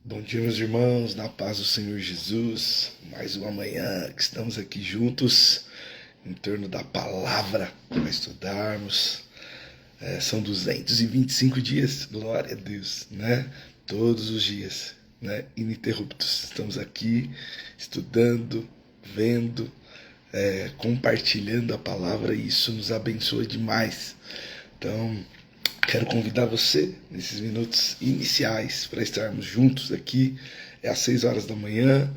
Bom dia, meus irmãos, na paz do Senhor Jesus. Mais uma manhã que estamos aqui juntos em torno da palavra para estudarmos. São 225 dias, glória a Deus, né? Todos os dias, né? Ininterruptos. Estamos aqui estudando, vendo, compartilhando a palavra e isso nos abençoa demais. Então, quero convidar você, nesses minutos iniciais, para estarmos juntos aqui. É às 6 horas da manhã,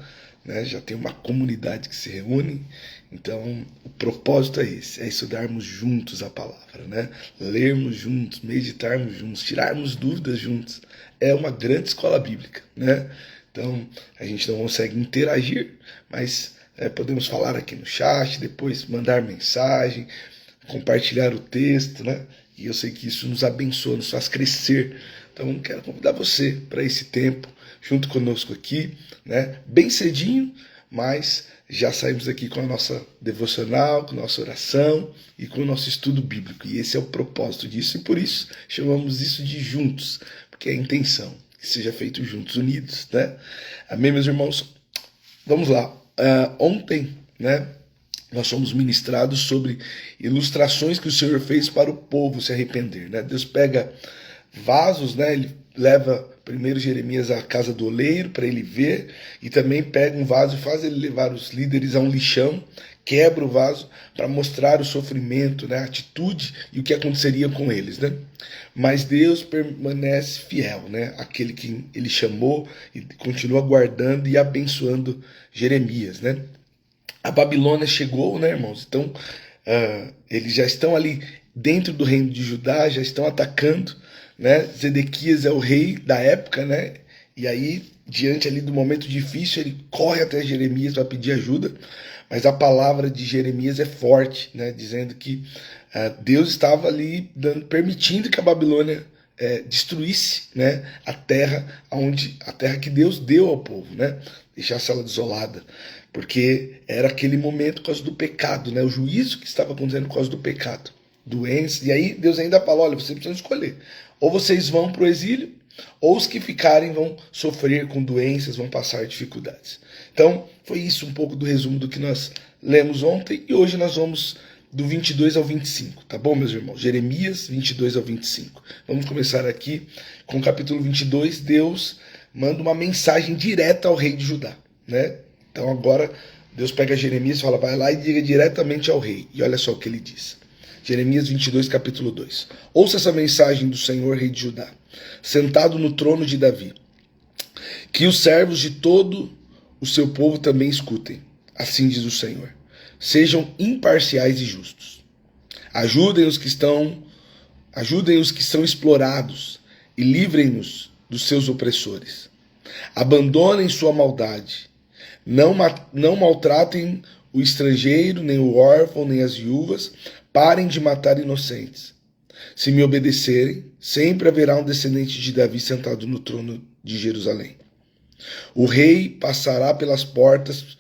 né? Já tem uma comunidade que se reúne. Então, o propósito é esse, é estudarmos juntos a palavra, né? Lermos juntos, meditarmos juntos, tirarmos dúvidas juntos. É uma grande escola bíblica, né? Então, a gente não consegue interagir, mas podemos falar aqui no chat, depois mandar mensagem, compartilhar o texto, né? E eu sei que isso nos abençoa, nos faz crescer. Então, quero convidar você para esse tempo, junto conosco aqui, né? Bem cedinho, mas já saímos aqui com a nossa devocional, com a nossa oração e com o nosso estudo bíblico. E esse é o propósito disso, e por isso chamamos isso de juntos, porque é a intenção que seja feito juntos, unidos, né? Amém, meus irmãos? Vamos lá. Ontem, né? Nós somos ministrados sobre ilustrações que o Senhor fez para o povo se arrepender, né? Deus pega vasos, né? Ele leva primeiro Jeremias à casa do oleiro para ele ver, e também pega um vaso e faz ele levar os líderes a um lixão, quebra o vaso para mostrar o sofrimento, né? A atitude e o que aconteceria com eles, né? Mas Deus permanece fiel, né? Aquele que ele chamou e continua guardando e abençoando Jeremias, né? A Babilônia chegou, né, irmãos? Então, eles já estão ali dentro do reino de Judá, já estão atacando, né? Zedequias é o rei da época, né? E aí, diante ali do momento difícil, ele corre até Jeremias para pedir ajuda, mas a palavra de Jeremias é forte, né? Dizendo que Deus estava ali permitindo que a Babilônia destruísse, né, a terra que Deus deu ao povo, né? Deixasse ela desolada, porque era aquele momento por causa do pecado, né? O juízo que estava acontecendo por causa do pecado, doenças. E aí Deus ainda fala: olha, vocês precisam escolher, ou vocês vão para o exílio, ou os que ficarem vão sofrer com doenças, vão passar dificuldades. Então foi isso um pouco do resumo do que nós lemos ontem, e hoje nós vamos do 22 ao 25, tá bom, meus irmãos? Jeremias 22 ao 25. Vamos começar aqui com o capítulo 22. Deus manda uma mensagem direta ao rei de Judá, né? Então agora Deus pega Jeremias e fala: vai lá e diga diretamente ao rei. E olha só o que ele diz. Jeremias 22, capítulo 2. Ouça essa mensagem do Senhor, rei de Judá, sentado no trono de Davi. Que os servos de todo o seu povo também escutem. Assim diz o Senhor: sejam imparciais e justos. Ajudem os que são explorados e livrem-nos dos seus opressores. Abandonem sua maldade. Não maltratem o estrangeiro, nem o órfão, nem as viúvas. Parem de matar inocentes. Se me obedecerem, sempre haverá um descendente de Davi sentado no trono de Jerusalém. O rei passará pelas portas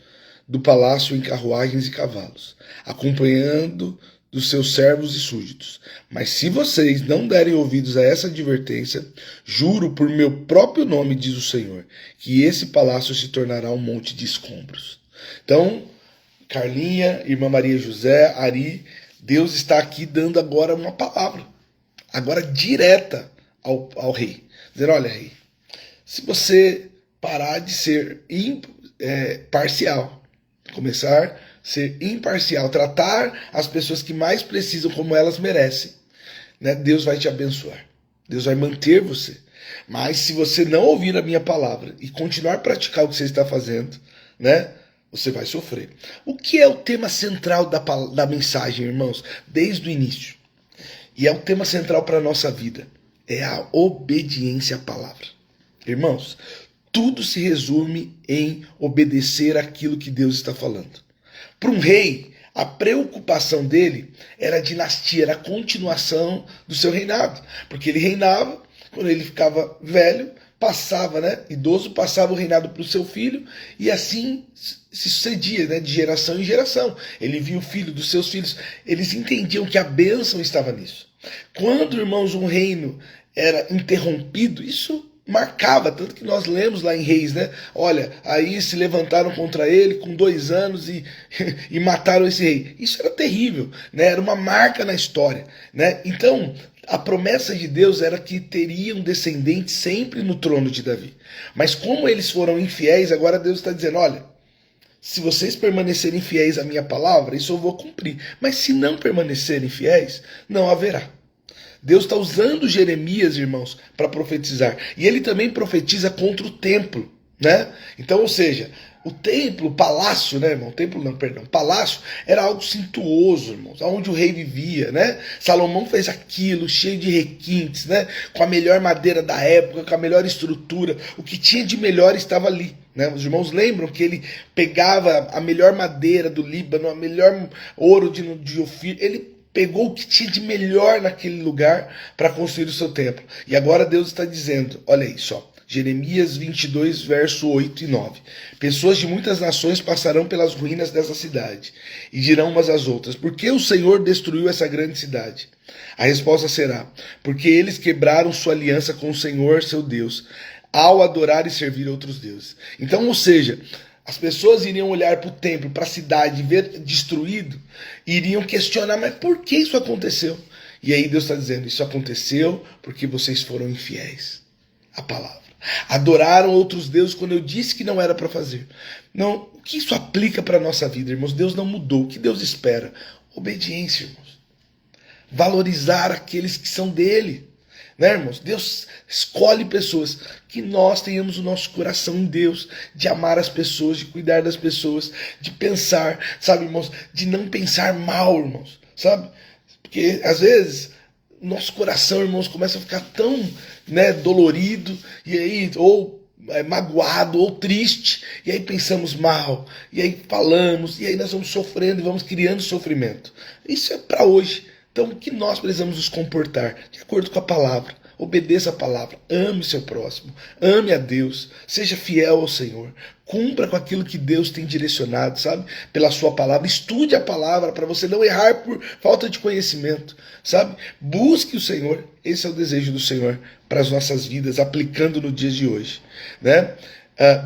do palácio em carruagens e cavalos, acompanhando dos seus servos e súditos. Mas se vocês não derem ouvidos a essa advertência, juro por meu próprio nome, diz o Senhor, que esse palácio se tornará um monte de escombros. Então, Carlinha, irmã Maria José, Ari, Deus está aqui dando agora uma palavra, agora direta ao rei. Dizendo: olha, rei, se você parar de ser parcial, começar a ser imparcial, tratar as pessoas que mais precisam como elas merecem, né? Deus vai te abençoar, Deus vai manter você. Mas se você não ouvir a minha palavra e continuar a praticar o que você está fazendo, né, você vai sofrer. O que é o tema central da mensagem, irmãos? Desde o início. E é o tema central para a nossa vida. É a obediência à palavra. Irmãos, tudo se resume em obedecer aquilo que Deus está falando. Para um rei, a preocupação dele era a dinastia, era a continuação do seu reinado. Porque ele reinava, quando ele ficava velho, passava, né, idoso, passava o reinado para o seu filho, e assim se sucedia, né, de geração em geração. Ele via o filho dos seus filhos, eles entendiam que a bênção estava nisso. Quando, irmãos, um reino era interrompido, isso marcava, tanto que nós lemos lá em Reis, né? Olha, aí se levantaram contra ele com 2 anos e mataram esse rei. Isso era terrível, né? Era uma marca na história, né? Então, a promessa de Deus era que teriam descendentes sempre no trono de Davi. Mas como eles foram infiéis, agora Deus está dizendo, olha, se vocês permanecerem fiéis à minha palavra, isso eu vou cumprir. Mas se não permanecerem fiéis, não haverá. Deus está usando Jeremias, irmãos, para profetizar. E ele também profetiza contra o templo, né? Então, ou seja, o templo, o palácio, né, irmão? Templo não, perdão. Palácio era algo suntuoso, irmãos, onde o rei vivia, né? Salomão fez aquilo, cheio de requintes, né? Com a melhor madeira da época, com a melhor estrutura. O que tinha de melhor estava ali. Né? Os irmãos lembram que ele pegava a melhor madeira do Líbano, a melhor ouro de Ofir, ele pegou o que tinha de melhor naquele lugar para construir o seu templo. E agora Deus está dizendo, olha aí só, Jeremias 22, verso 8 e 9. Pessoas de muitas nações passarão pelas ruínas dessa cidade e dirão umas às outras, por que o Senhor destruiu essa grande cidade? A resposta será, porque eles quebraram sua aliança com o Senhor, seu Deus, ao adorar e servir outros deuses. Então, ou seja, as pessoas iriam olhar para o templo, para a cidade, ver destruído, e iriam questionar, mas por que isso aconteceu? E aí Deus está dizendo, isso aconteceu porque vocês foram infiéis à palavra. Adoraram outros deuses quando eu disse que não era para fazer. Não, o que isso aplica para a nossa vida, irmãos? Deus não mudou. O que Deus espera? Obediência, irmãos. Valorizar aqueles que são dele. Né, irmãos? Deus escolhe pessoas, que nós tenhamos o nosso coração em Deus, de amar as pessoas, de cuidar das pessoas, de pensar, sabe, irmãos, de não pensar mal, irmãos, sabe? Porque às vezes nosso coração, irmãos, começa a ficar tão, né, dolorido, e aí, ou magoado, ou triste, e aí pensamos mal, e aí falamos, e aí nós vamos sofrendo e vamos criando sofrimento. Isso é para hoje. Então, o que nós precisamos nos comportar? De acordo com a palavra. Obedeça a palavra. Ame o seu próximo. Ame a Deus. Seja fiel ao Senhor. Cumpra com aquilo que Deus tem direcionado, sabe? Pela sua palavra. Estude a palavra para você não errar por falta de conhecimento, sabe? Busque o Senhor. Esse é o desejo do Senhor para as nossas vidas, aplicando no dia de hoje, né?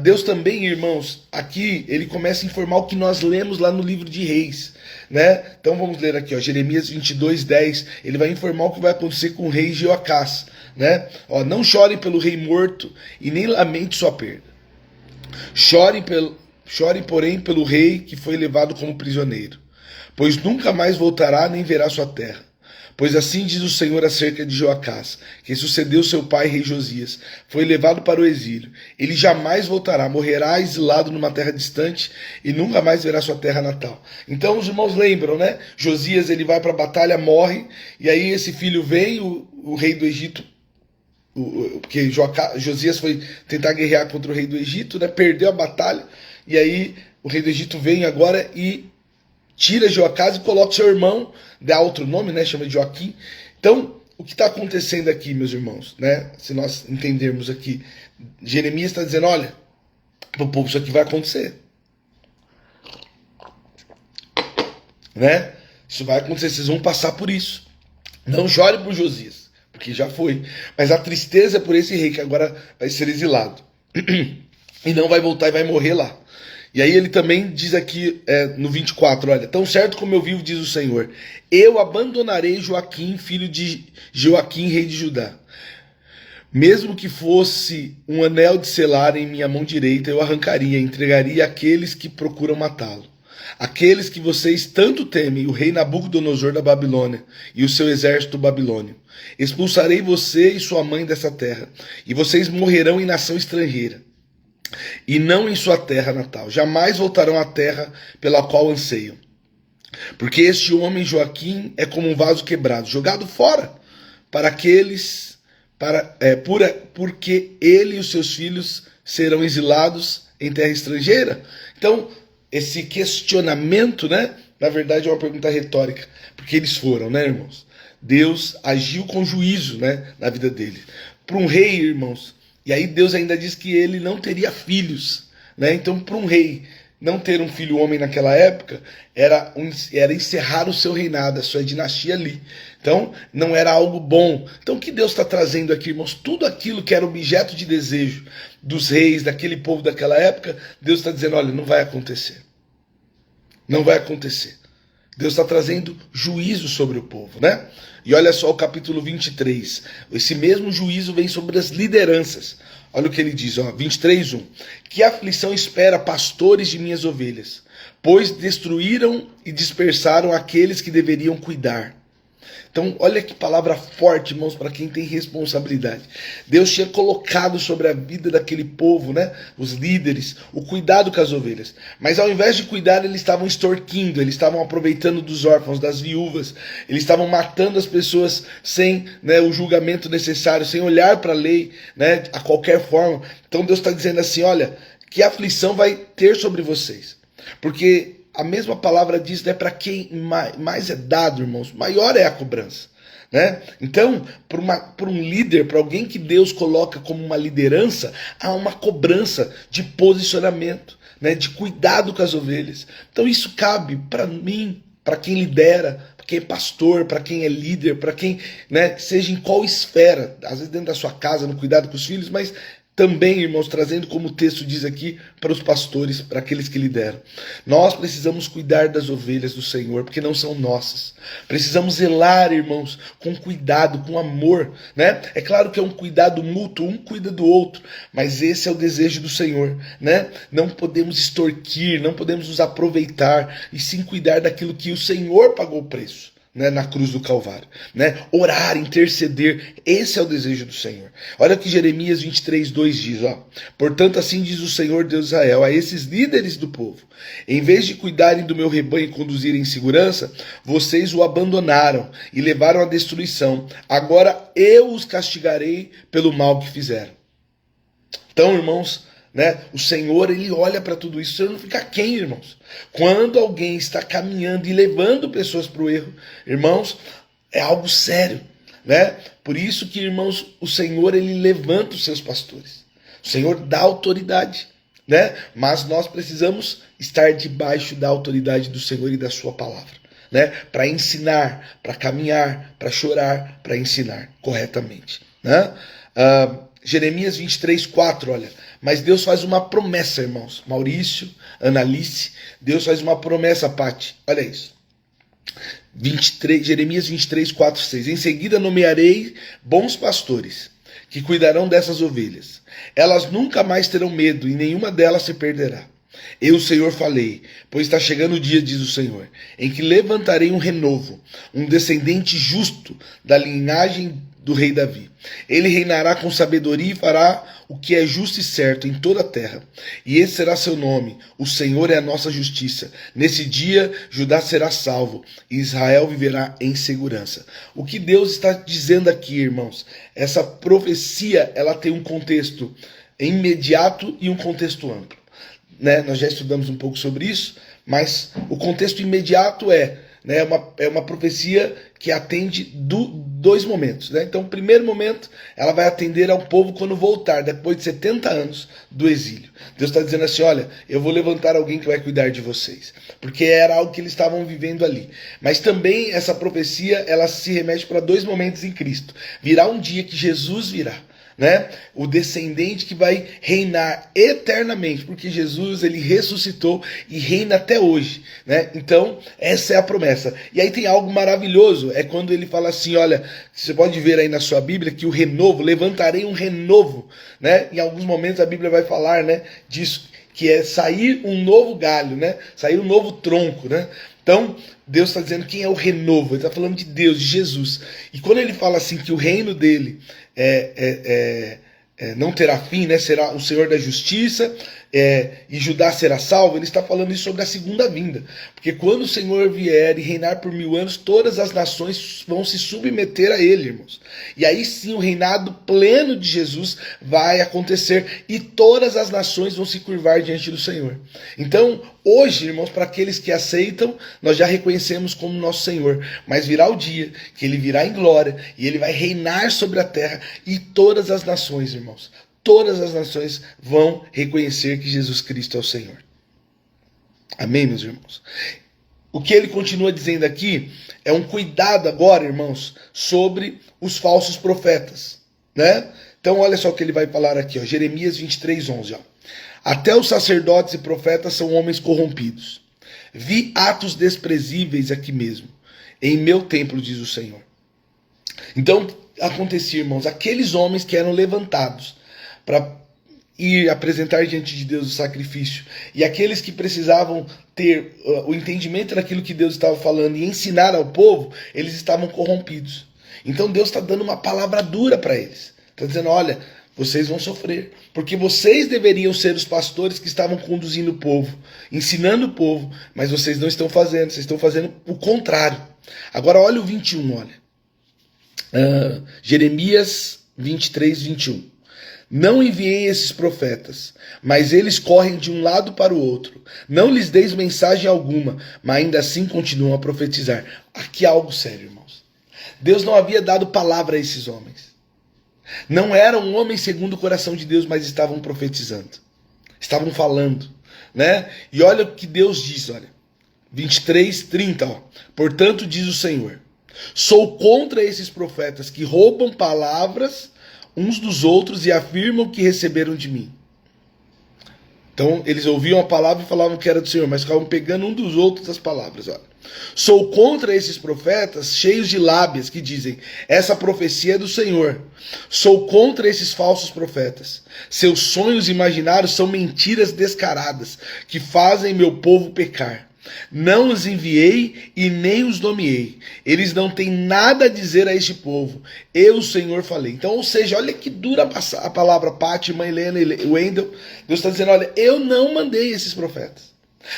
Deus também, irmãos, aqui ele começa a informar o que nós lemos lá no livro de Reis, né? Então vamos ler aqui, ó, Jeremias 22, 10, ele vai informar o que vai acontecer com o rei Jeoacás, né? Ó, não chorem pelo rei morto e nem lamente sua perda. Chorem, porém, pelo rei que foi levado como prisioneiro, pois nunca mais voltará nem verá sua terra. Pois assim diz o Senhor acerca de Jeoacás, que sucedeu seu pai, rei Josias, foi levado para o exílio. Ele jamais voltará, morrerá exilado numa terra distante e nunca mais verá sua terra natal. Então os irmãos lembram, né? Josias, ele vai para a batalha, morre, e aí esse filho vem, o rei do Egito, porque Josias foi tentar guerrear contra o rei do Egito, né? Perdeu a batalha, e aí o rei do Egito vem agora e tira Jeoacás e coloca seu irmão, dá outro nome, né? Chama de Joaquim. Então, o que está acontecendo aqui, meus irmãos, né? Se nós entendermos aqui, Jeremias está dizendo, olha, para o povo isso aqui vai acontecer, né? Isso vai acontecer, vocês vão passar por isso. Não chore por Josias, porque já foi. Mas a tristeza é por esse rei que agora vai ser exilado e não vai voltar e vai morrer lá. E aí ele também diz aqui no 24, olha, tão certo como eu vivo, diz o Senhor, eu abandonarei Joaquim, filho de Joaquim, rei de Judá. Mesmo que fosse um anel de selar em minha mão direita, eu arrancaria e entregaria àqueles que procuram matá-lo. Aqueles que vocês tanto temem, o rei Nabucodonosor da Babilônia e o seu exército babilônio. Expulsarei você e sua mãe dessa terra, e vocês morrerão em nação estrangeira, e não em sua terra natal. Jamais voltarão à terra pela qual anseiam. Porque este homem Joaquim é como um vaso quebrado, jogado fora para aqueles, porque ele e os seus filhos serão exilados em terra estrangeira. Então, esse questionamento, né, na verdade é uma pergunta retórica, porque eles foram, né, irmãos? Deus agiu com juízo, né, na vida deles. Para um rei, irmãos, e aí Deus ainda diz que ele não teria filhos, né? Então, para um rei não ter um filho homem naquela época era encerrar o seu reinado, a sua dinastia ali, Então, não era algo bom. Então, o que Deus está trazendo aqui, irmãos? Tudo aquilo que era objeto de desejo dos reis, daquele povo daquela época, Deus está dizendo, olha, não vai acontecer. Não vai acontecer. Deus está trazendo juízo sobre o povo, né? E olha só o capítulo 23. Esse mesmo juízo vem sobre as lideranças. Olha o que ele diz, ó, 23:1. Que aflição espera pastores de minhas ovelhas, pois destruíram e dispersaram aqueles que deveriam cuidar. Então, olha que palavra forte, irmãos, para quem tem responsabilidade. Deus tinha colocado sobre a vida daquele povo, né, os líderes, o cuidado com as ovelhas. Mas ao invés de cuidar, eles estavam extorquindo, eles estavam aproveitando dos órfãos, das viúvas, eles estavam matando as pessoas sem, né, o julgamento necessário, sem olhar para a lei, né, a qualquer forma. Então Deus está dizendo assim, olha, que aflição vai ter sobre vocês. Porque a mesma palavra diz, né, para quem mais é dado, irmãos, maior é a cobrança, né? Então, por um líder, para alguém que Deus coloca como uma liderança, há uma cobrança de posicionamento, né, de cuidado com as ovelhas. Então isso cabe para mim, para quem lidera, para quem é pastor, para quem é líder, para quem, né, seja em qual esfera, às vezes dentro da sua casa, no cuidado com os filhos, mas também, irmãos, trazendo como o texto diz aqui, para os pastores, para aqueles que lideram. Nós precisamos cuidar das ovelhas do Senhor, porque não são nossas. Precisamos zelar, irmãos, com cuidado, com amor, né? É claro que é um cuidado mútuo, um cuida do outro, mas esse é o desejo do Senhor, né? Não podemos extorquir, não podemos nos aproveitar, e sim cuidar daquilo que o Senhor pagou o preço, né, na cruz do Calvário, né? Orar, interceder, esse é o desejo do Senhor. Olha o que Jeremias 23:2 diz, ó. Portanto, assim diz o Senhor Deus de Israel a esses líderes do povo: em vez de cuidarem do meu rebanho e conduzirem em segurança, vocês o abandonaram e levaram à destruição. Agora eu os castigarei pelo mal que fizeram. Então, irmãos, né, o Senhor, ele olha para tudo isso. O Senhor não fica quem, irmãos? Quando alguém está caminhando e levando pessoas para o erro, irmãos, é algo sério, né? Por isso que, irmãos, o Senhor, ele levanta os seus pastores. O Senhor dá autoridade, né? Mas nós precisamos estar debaixo da autoridade do Senhor e da sua palavra, né? Para ensinar, para caminhar, para chorar, para ensinar corretamente, né? Jeremias 23:4, olha. Mas Deus faz uma promessa, irmãos. Maurício, Analice, Deus faz uma promessa, Pati. Olha isso. Jeremias 23:4-6. Em seguida nomearei bons pastores, que cuidarão dessas ovelhas. Elas nunca mais terão medo, e nenhuma delas se perderá. Eu, o Senhor, falei, pois está chegando o dia, diz o Senhor, em que levantarei um renovo, um descendente justo da linhagem do rei Davi. Ele reinará com sabedoria e fará o que é justo e certo em toda a terra. E esse será seu nome. O Senhor é a nossa justiça. Nesse dia, Judá será salvo e Israel viverá em segurança. O que Deus está dizendo aqui, irmãos? Essa profecia, ela tem um contexto imediato e um contexto amplo, né? Nós já estudamos um pouco sobre isso, mas o contexto imediato é uma profecia que atende dois momentos, né? Então, o primeiro momento, ela vai atender ao povo quando voltar, depois de 70 anos do exílio. Deus está dizendo assim, olha, eu vou levantar alguém que vai cuidar de vocês, porque era algo que eles estavam vivendo ali. Mas também essa profecia, ela se remete para dois momentos em Cristo. Virá um dia que Jesus virá, né? O descendente que vai reinar eternamente, porque Jesus, ele ressuscitou e reina até hoje, né? Então, essa é a promessa. E aí tem algo maravilhoso, é quando ele fala assim, olha, você pode ver aí na sua Bíblia que o renovo, levantarei um renovo, né? Em alguns momentos a Bíblia vai falar, né, disso, que é sair um novo galho, né? Sair um novo tronco, né? Então, Deus está dizendo quem é o renovo, ele está falando de Deus, de Jesus. E quando ele fala assim que o reino dele não terá fim, né? Será o Senhor da justiça, e Judá será salvo, ele está falando isso sobre a segunda vinda. Porque quando o Senhor vier e reinar por 1000 anos, todas as nações vão se submeter a ele, irmãos. E aí sim o reinado pleno de Jesus vai acontecer e todas as nações vão se curvar diante do Senhor. Então, hoje, irmãos, para aqueles que aceitam, nós já reconhecemos como nosso Senhor. Mas virá o dia que ele virá em glória e ele vai reinar sobre a terra e todas as nações, irmãos, todas as nações vão reconhecer que Jesus Cristo é o Senhor. Amém, meus irmãos? o que ele continua dizendo aqui é um cuidado agora, irmãos, sobre os falsos profetas, né? Então olha só o que ele vai falar aqui, ó, Jeremias 23:11, ó. Até os sacerdotes e profetas são homens corrompidos. Vi atos desprezíveis aqui mesmo, em meu templo, diz o Senhor. Então acontecia, irmãos, aqueles homens que eram levantados para ir apresentar diante de Deus o sacrifício, e aqueles que precisavam ter o entendimento daquilo que Deus estava falando e ensinar ao povo, eles estavam corrompidos. Então Deus está dando uma palavra dura para eles. Está dizendo, olha, vocês vão sofrer, porque vocês deveriam ser os pastores que estavam conduzindo o povo, ensinando o povo, mas vocês não estão fazendo, vocês estão fazendo o contrário. Agora olha o 21, olha. Jeremias 23:21. Não enviei esses profetas, mas eles correm de um lado para o outro. Não lhes deis mensagem alguma, mas ainda assim continuam a profetizar. Aqui há algo sério, irmãos. Deus não havia dado palavra a esses homens. Não eram homens segundo o coração de Deus, mas estavam profetizando. Estavam falando, né? E olha o que Deus diz, olha. 23:30, ó. Portanto, diz o Senhor, sou contra esses profetas que roubam palavras uns dos outros e afirmam que receberam de mim. Então eles ouviam a palavra e falavam que era do Senhor, mas ficavam pegando um dos outros as palavras. Olha. Sou contra esses profetas cheios de lábias que dizem, essa profecia é do Senhor. Sou contra esses falsos profetas. Seus sonhos imaginários são mentiras descaradas que fazem meu povo pecar. Não os enviei e nem os nomeei. Eles não têm nada a dizer a este povo. Eu, o Senhor, falei. Então, ou seja, olha que dura a palavra, Pati, mãe Helena e Wendel. Deus está dizendo, olha, eu não mandei esses profetas.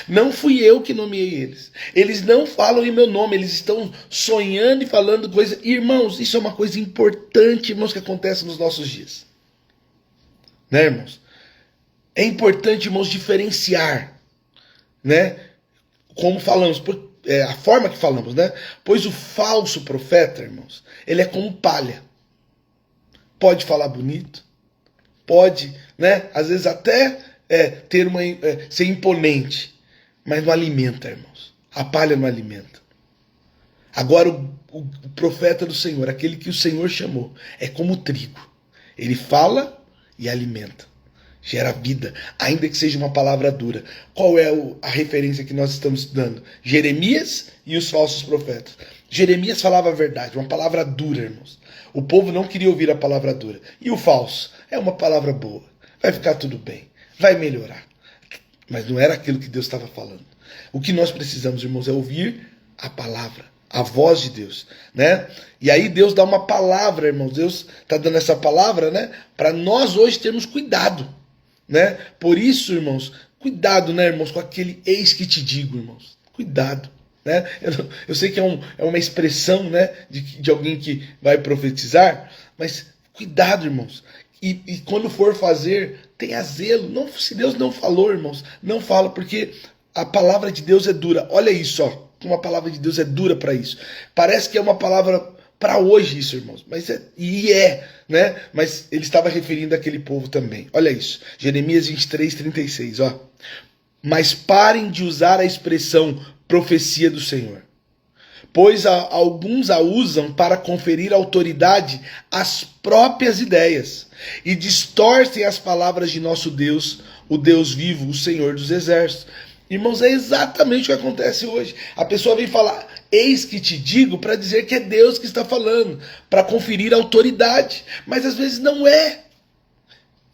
Não fui eu que nomeei eles. Eles não falam em meu nome. Eles estão sonhando e falando coisas. Irmãos, isso é uma coisa importante, irmãos, que acontece nos nossos dias. Né, irmãos? É importante, irmãos, diferenciar, né? Como falamos, a forma que falamos, né? Pois o falso profeta, irmãos, ele é como palha. Pode falar bonito, pode, né? Às vezes até ter ser imponente, mas não alimenta, irmãos. A palha não alimenta. Agora o profeta do Senhor, aquele que o Senhor chamou, é como o trigo. Ele fala e alimenta. Gera vida, ainda que seja uma palavra dura. Qual é a referência que nós estamos estudando? Jeremias e os falsos profetas. Jeremias falava a verdade, uma palavra dura, irmãos. O povo não queria ouvir a palavra dura. E o falso? É uma palavra boa. Vai ficar tudo bem, vai melhorar. Mas não era aquilo que Deus estava falando. O que nós precisamos, irmãos, é ouvir a palavra, a voz de Deus, né? E aí Deus dá uma palavra, irmãos. Deus está dando essa palavra, né? Para nós hoje termos cuidado. Né? Por isso, irmãos, cuidado, né, irmãos, com aquele eis que te digo, irmãos. Cuidado. Né? Eu sei que é uma expressão, né, de alguém que vai profetizar, mas cuidado, irmãos. E quando for fazer, tenha zelo. Não, se Deus não falou, irmãos, não fala, porque a palavra de Deus é dura. Olha isso, ó, como a palavra de Deus é dura para isso. Parece que é uma palavra para hoje isso, irmãos, mas né? Mas ele estava referindo àquele povo também. Olha isso, Jeremias 23:36, ó. Mas parem de usar a expressão profecia do Senhor, pois alguns a usam para conferir autoridade às próprias ideias e distorcem as palavras de nosso Deus, o Deus vivo, o Senhor dos exércitos. Irmãos, é exatamente o que acontece hoje. A pessoa vem falar, eis que te digo, para dizer que é Deus que está falando, para conferir autoridade. Mas às vezes não é.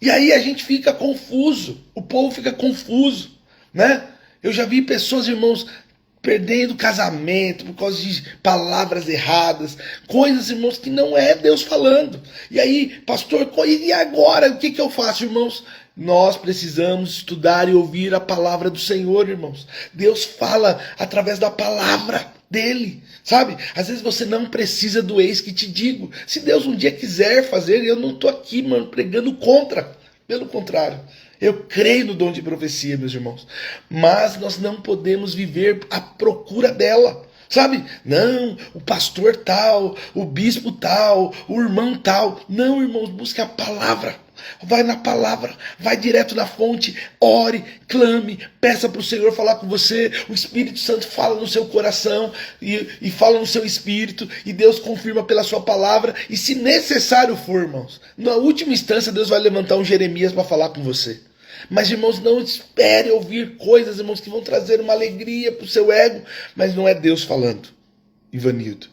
E aí a gente fica confuso, o povo fica confuso, né? Eu já vi pessoas, irmãos, perdendo casamento por causa de palavras erradas, coisas, irmãos, que não é Deus falando. E aí, pastor, e agora? O que eu faço, irmãos? Nós precisamos estudar e ouvir a palavra do Senhor, irmãos. Deus fala através da palavra dele, sabe? Às vezes você não precisa do eis que te digo. Se Deus um dia quiser fazer, eu não estou aqui, mano, pregando contra. Pelo contrário, eu creio no dom de profecia, meus irmãos. Mas nós não podemos viver à procura dela. Sabe? Não, o pastor tal, o bispo tal, o irmão tal. Não, irmãos, busque a palavra. Vai na palavra, vai direto na fonte, ore, clame, peça para o Senhor falar com você. O Espírito Santo fala no seu coração e fala no seu espírito, e Deus confirma pela sua palavra. E se necessário for, irmãos, na última instância Deus vai levantar um Jeremias para falar com você. Mas, irmãos, não espere ouvir coisas, irmãos, que vão trazer uma alegria para o seu ego, mas não é Deus falando, Ivanildo.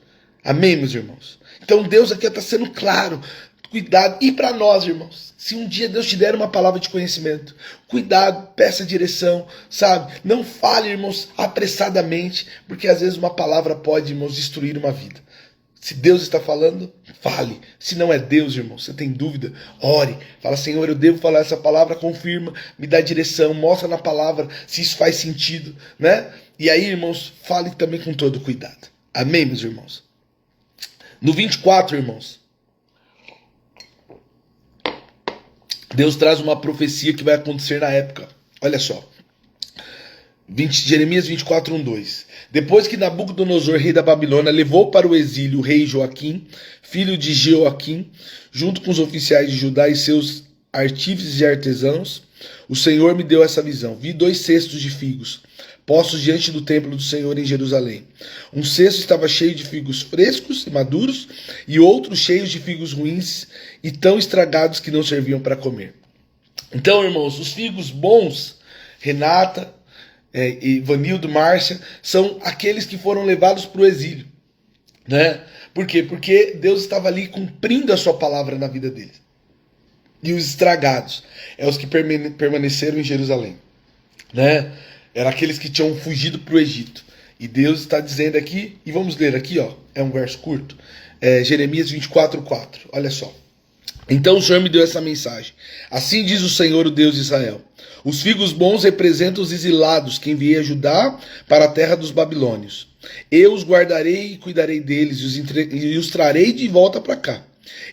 Amém, meus irmãos? Então Deus aqui está sendo claro. Cuidado. E para nós, irmãos, se um dia Deus te der uma palavra de conhecimento, cuidado, peça direção, sabe? Não fale, irmãos, apressadamente, porque às vezes uma palavra pode, irmãos, destruir uma vida. Se Deus está falando, fale. Se não é Deus, irmão, você tem dúvida, ore. Fala, Senhor, eu devo falar essa palavra, confirma, me dá direção, mostra na palavra se isso faz sentido, né? E aí, irmãos, fale também com todo cuidado. Amém, meus irmãos? No 24, irmãos, Deus traz uma profecia que vai acontecer na época. Olha só. Jeremias 24, 1, 2. Depois que Nabucodonosor, rei da Babilônia, levou para o exílio o rei Joaquim, filho de Jeoaquim, junto com os oficiais de Judá e seus artífices e artesãos, o Senhor me deu essa visão. Vi 2 cestos de figos, postos diante do templo do Senhor em Jerusalém. Um cesto estava cheio de figos frescos e maduros, e outro cheio de figos ruins e tão estragados que não serviam para comer. Então, irmãos, os figos bons, Renata, Ivanildo, Márcia, são aqueles que foram levados para o exílio, né? Por quê? Porque Deus estava ali cumprindo a sua palavra na vida deles. E os estragados é os que permaneceram em Jerusalém, né? Eram aqueles que tinham fugido para o Egito. E Deus está dizendo aqui, e vamos ler aqui, ó, é um verso curto, Jeremias 24, 4, olha só. Então o Senhor me deu essa mensagem. Assim diz o Senhor, o Deus de Israel. Os figos bons representam os exilados que enviei a Judá para a terra dos babilônios. Eu os guardarei e cuidarei deles e os trarei de volta para cá.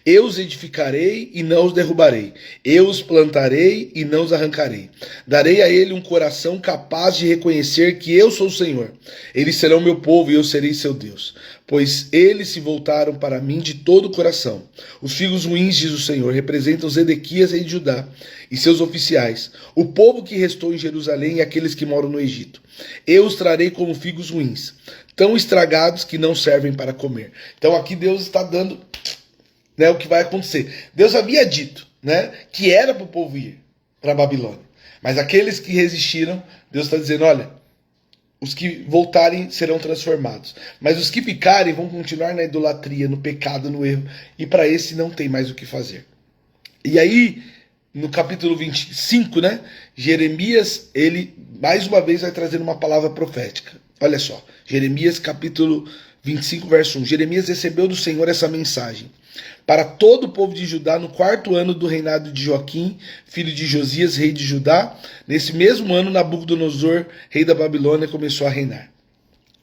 Eu os edificarei e não os derrubarei. Eu os plantarei e não os arrancarei. Darei a ele um coração capaz de reconhecer que eu sou o Senhor. Eles serão meu povo e eu serei seu Deus. Pois eles se voltaram para mim de todo o coração. Os figos ruins, diz o Senhor, representam Zedequias, rei de Judá, e seus oficiais, o povo que restou em Jerusalém e aqueles que moram no Egito. Eu os trarei como figos ruins, tão estragados que não servem para comer. Então aqui Deus está dando, né, o que vai acontecer. Deus havia dito, né, que era para o povo ir para a Babilônia. Mas aqueles que resistiram, Deus está dizendo, olha, os que voltarem serão transformados. Mas os que ficarem vão continuar na idolatria, no pecado, no erro. E para esse não tem mais o que fazer. E aí, no capítulo 25, né, Jeremias, ele mais uma vez vai trazer uma palavra profética. Olha só, Jeremias capítulo 25, verso 1. Jeremias recebeu do Senhor essa mensagem. Para todo o povo de Judá, no 4º ano do reinado de Joaquim, filho de Josias, rei de Judá, nesse mesmo ano, Nabucodonosor, rei da Babilônia, começou a reinar.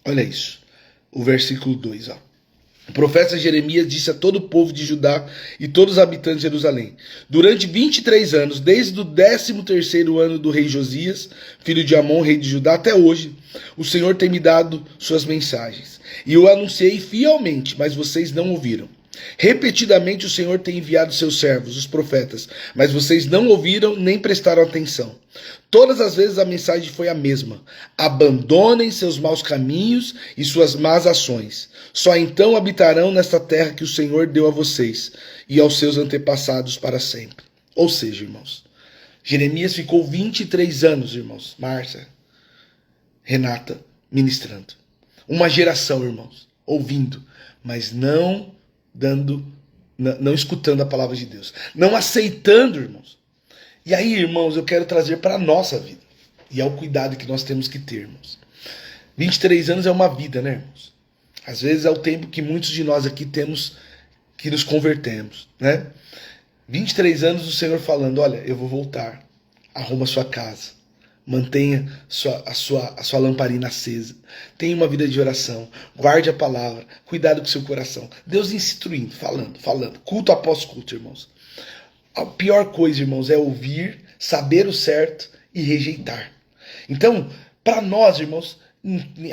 Olha isso, o versículo 2. Ó. O profeta Jeremias disse a todo o povo de Judá e todos os habitantes de Jerusalém: durante 23 anos, desde o 13º ano do rei Josias, filho de Amon, rei de Judá, até hoje, o Senhor tem me dado suas mensagens. E eu anunciei fielmente, mas vocês não ouviram. Repetidamente o Senhor tem enviado seus servos, os profetas, mas vocês não ouviram nem prestaram atenção. Todas as vezes a mensagem foi a mesma: abandonem seus maus caminhos e suas más ações. Só então habitarão nesta terra que o Senhor deu a vocês e aos seus antepassados para sempre. Ou seja, irmãos, Jeremias ficou 23 anos, irmãos, Márcia, Renata, ministrando. Uma geração, irmãos, ouvindo, mas não escutando a palavra de Deus, não aceitando, irmãos. E aí, irmãos, eu quero trazer para a nossa vida, e é o cuidado que nós temos que ter, irmãos. 23 anos é uma vida, né, irmãos? Às vezes é o tempo que muitos de nós aqui temos que nos convertemos, né? 23 anos o Senhor falando, olha, eu vou voltar, arruma a sua casa, mantenha a sua lamparina acesa, tenha uma vida de oração, guarde a palavra, cuidado com o seu coração. Deus instruindo, falando, culto após culto, irmãos. A pior coisa, irmãos, é ouvir, saber o certo e rejeitar. Então, para nós, irmãos,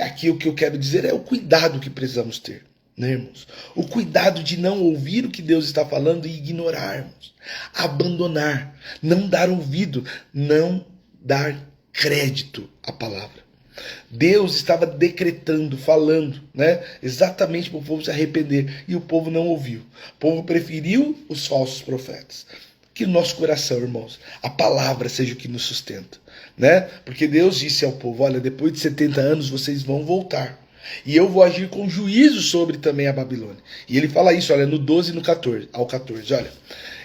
aqui o que eu quero dizer é o cuidado que precisamos ter. né, irmãos? O cuidado de não ouvir o que Deus está falando e ignorarmos, abandonar, não dar ouvido, não dar crédito à palavra. Deus estava decretando, falando, né, exatamente para o povo se arrepender, e o povo não ouviu. O povo preferiu os falsos profetas. Que o nosso coração, irmãos, a palavra seja o que nos sustenta, né? Porque Deus disse ao povo: olha, depois de 70 anos vocês vão voltar, e eu vou agir com juízo sobre também a Babilônia. E ele fala isso, olha, no 12 e no 14, ao 14, olha.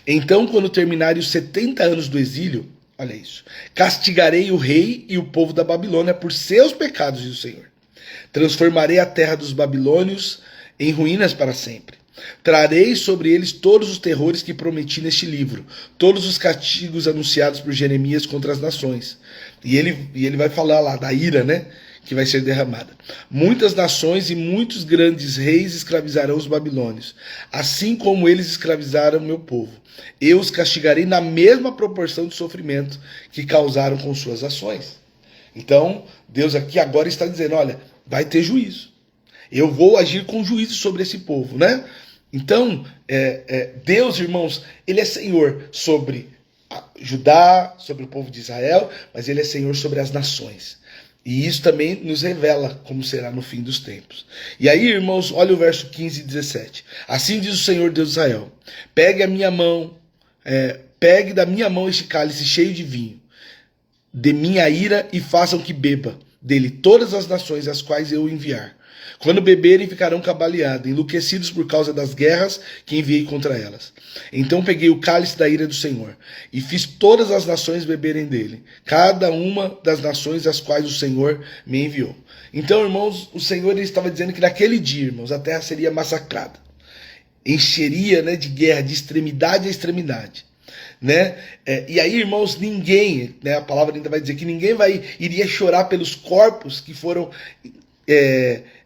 Então, quando terminarem os 70 anos do exílio, olha isso, castigarei o rei e o povo da Babilônia por seus pecados, diz o Senhor. Transformarei a terra dos babilônios em ruínas para sempre. Trarei sobre eles todos os terrores que prometi neste livro, todos os castigos anunciados por Jeremias contra as nações. E ele vai falar lá da ira, né, que vai ser derramada. Muitas nações e muitos grandes reis escravizarão os babilônios, assim como eles escravizaram meu povo. Eu os castigarei na mesma proporção de sofrimento que causaram com suas ações. Então, Deus aqui agora está dizendo, olha, vai ter juízo. Eu vou agir com juízo sobre esse povo, né? Então, Deus, irmãos, ele é Senhor sobre Judá, sobre o povo de Israel, mas ele é Senhor sobre as nações. E isso também nos revela como será no fim dos tempos. E aí, irmãos, olha o verso 15 e 17. Assim diz o Senhor Deus de Israel: pegue da minha mão este cálice cheio de vinho, de minha ira, e façam que beba dele todas as nações às quais eu enviar. Quando beberem, ficarão cabaleados, enlouquecidos por causa das guerras que enviei contra elas. Então peguei o cálice da ira do Senhor, e fiz todas as nações beberem dele, cada uma das nações às quais o Senhor me enviou. Então, irmãos, o Senhor estava dizendo que naquele dia, irmãos, a terra seria massacrada. Encheria, né, de guerra, de extremidade a extremidade. Né? E aí, irmãos, ninguém, né, a palavra ainda vai dizer que ninguém iria chorar pelos corpos que foram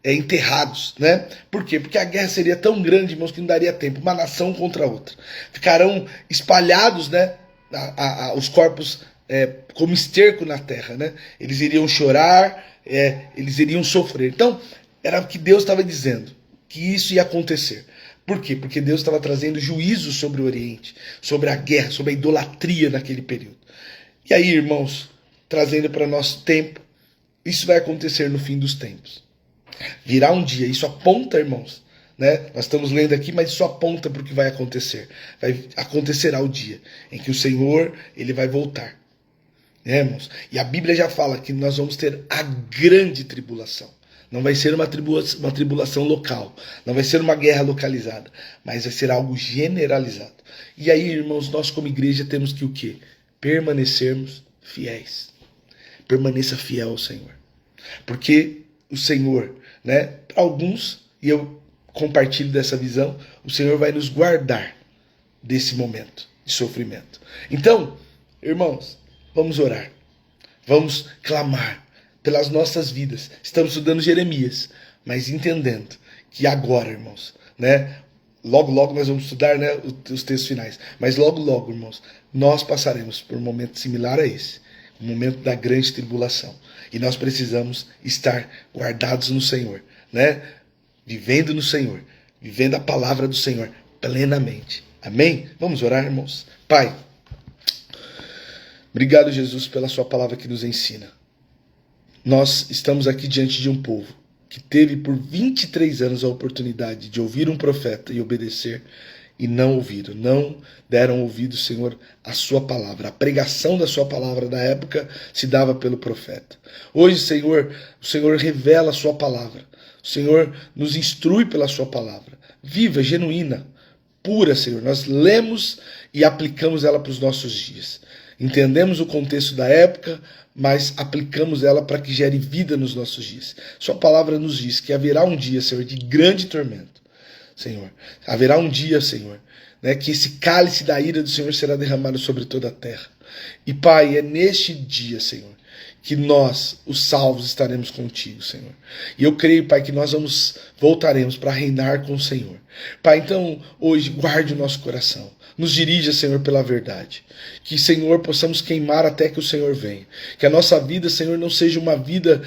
enterrados, né? Por quê? Porque a guerra seria tão grande, irmãos, que não daria tempo, uma nação contra outra. Ficarão espalhados, né, os corpos como esterco na terra, né? Eles iriam chorar, eles iriam sofrer. Então, era o que Deus estava dizendo, que isso ia acontecer. Por quê? Porque Deus estava trazendo juízo sobre o Oriente, sobre a guerra, sobre a idolatria naquele período. E aí, irmãos, trazendo para o nosso tempo, isso vai acontecer no fim dos tempos. Virá um dia, isso aponta, irmãos, né? Nós estamos lendo aqui, mas isso aponta para o que vai acontecer. Acontecerá o dia em que o Senhor, ele vai voltar. Né, irmãos? E a Bíblia já fala que nós vamos ter a grande tribulação. Não vai ser uma tribulação local, não vai ser uma guerra localizada, mas vai ser algo generalizado. E aí, irmãos, nós como igreja temos que o quê? Permanecermos fiéis. Permaneça fiel ao Senhor. Porque o Senhor, né, para alguns, e eu compartilho dessa visão, o Senhor vai nos guardar desse momento de sofrimento. Então, irmãos, vamos orar. Vamos clamar pelas nossas vidas. Estamos estudando Jeremias, mas entendendo que agora, irmãos, né, logo nós vamos estudar, né, os textos finais, mas logo, irmãos, nós passaremos por um momento similar a esse, o momento da grande tribulação. E nós precisamos estar guardados no Senhor, né? Vivendo no Senhor, vivendo a palavra do Senhor plenamente. Amém? Vamos orar, irmãos? Pai, obrigado, Jesus, pela sua palavra que nos ensina. Nós estamos aqui diante de um povo que teve por 23 anos a oportunidade de ouvir um profeta e obedecer, e não ouviram, não deram ouvido, Senhor, à sua palavra. A pregação da sua palavra da época se dava pelo profeta. Hoje, Senhor, o Senhor revela a sua palavra. O Senhor nos instrui pela sua palavra. Viva, genuína, pura, Senhor. Nós lemos e aplicamos ela para os nossos dias. Entendemos o contexto da época, mas aplicamos ela para que gere vida nos nossos dias. Sua palavra nos diz que haverá um dia, Senhor, de grande tormento. Senhor, haverá um dia, Senhor, né, que esse cálice da ira do Senhor será derramado sobre toda a terra. E Pai, é neste dia, Senhor, que nós, os salvos, estaremos contigo, Senhor. E eu creio, Pai, que nós voltaremos para reinar com o Senhor. Pai, então, hoje, guarde o nosso coração. Nos dirija, Senhor, pela verdade. Que, Senhor, possamos queimar até que o Senhor venha. Que a nossa vida, Senhor, não seja uma vida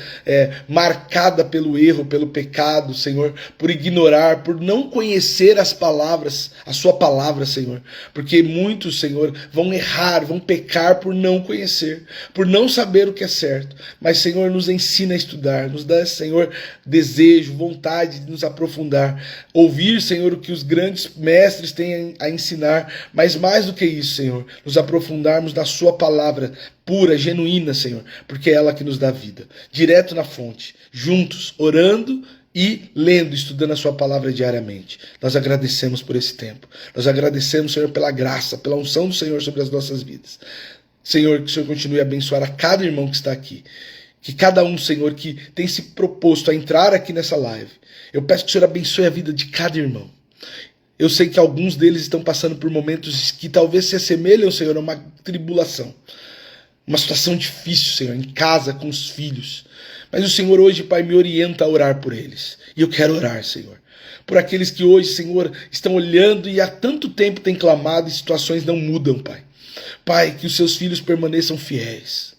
marcada pelo erro, pelo pecado, Senhor, por ignorar, por não conhecer as palavras, a sua palavra, Senhor. Porque muitos, Senhor, vão errar, vão pecar por não conhecer, por não saber o que é certo. Mas, Senhor, nos ensina a estudar, nos dá, Senhor, desejo, vontade de nos aprofundar. Ouvir, Senhor, o que os grandes mestres têm a ensinar, mas mais do que isso, Senhor, nos aprofundarmos na sua palavra pura, genuína, Senhor, porque é ela que nos dá vida. Direto na fonte, juntos, orando e lendo, estudando a sua palavra diariamente. Nós agradecemos por esse tempo. Nós agradecemos, Senhor, pela graça, pela unção do Senhor sobre as nossas vidas. Senhor, que o Senhor continue a abençoar a cada irmão que está aqui. Que cada um, Senhor, que tem se proposto a entrar aqui nessa live, eu peço que o Senhor abençoe a vida de cada irmão. Eu sei que alguns deles estão passando por momentos que talvez se assemelham, Senhor, a uma tribulação. Uma situação difícil, Senhor, em casa, com os filhos. Mas o Senhor hoje, Pai, me orienta a orar por eles. E eu quero orar, Senhor. Por aqueles que hoje, Senhor, estão olhando e há tanto tempo têm clamado e situações não mudam, Pai. Pai, que os seus filhos permaneçam fiéis.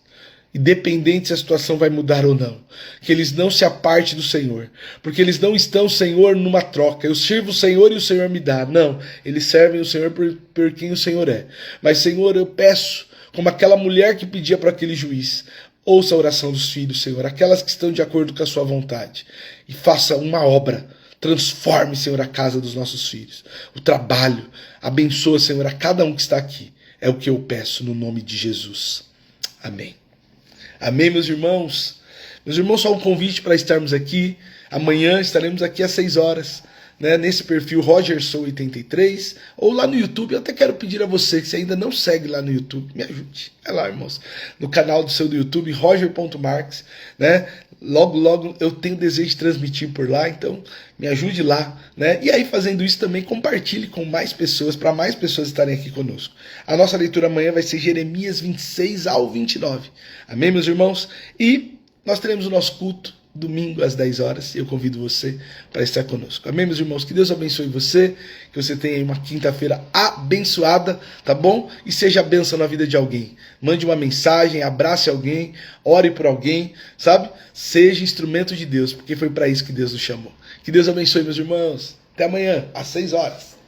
Independente se a situação vai mudar ou não, que eles não se apartem do Senhor, porque eles não estão, Senhor, numa troca. Eu sirvo o Senhor e o Senhor me dá. Não, eles servem o Senhor por quem o Senhor é. Mas, Senhor, eu peço, como aquela mulher que pedia para aquele juiz, ouça a oração dos filhos, Senhor, aquelas que estão de acordo com a sua vontade, e faça uma obra. Transforme, Senhor, a casa dos nossos filhos, o trabalho. Abençoa, Senhor, a cada um que está aqui. É o que eu peço no nome de Jesus. Amém. Amém, meus irmãos? Meus irmãos, só um convite para estarmos aqui. Amanhã estaremos aqui às 6 horas, né, nesse perfil RogerSou83, ou lá no YouTube. Eu até quero pedir a você, que se ainda não segue lá no YouTube, me ajude. É lá, irmãos. No canal do YouTube, Roger.Marques, né? Logo, logo eu tenho desejo de transmitir por lá, então me ajude lá, né? E aí, fazendo isso também, compartilhe com mais pessoas, para mais pessoas estarem aqui conosco. A nossa leitura amanhã vai ser Jeremias 26 ao 29. Amém, meus irmãos? E nós teremos o nosso culto domingo às 10 horas, e eu convido você para estar conosco. Amém, meus irmãos? Que Deus abençoe você, que você tenha uma quinta-feira abençoada, tá bom? E seja bênção na vida de alguém. Mande uma mensagem, abrace alguém, ore por alguém, sabe? Seja instrumento de Deus, porque foi para isso que Deus nos chamou. Que Deus abençoe, meus irmãos. Até amanhã, às 6 horas.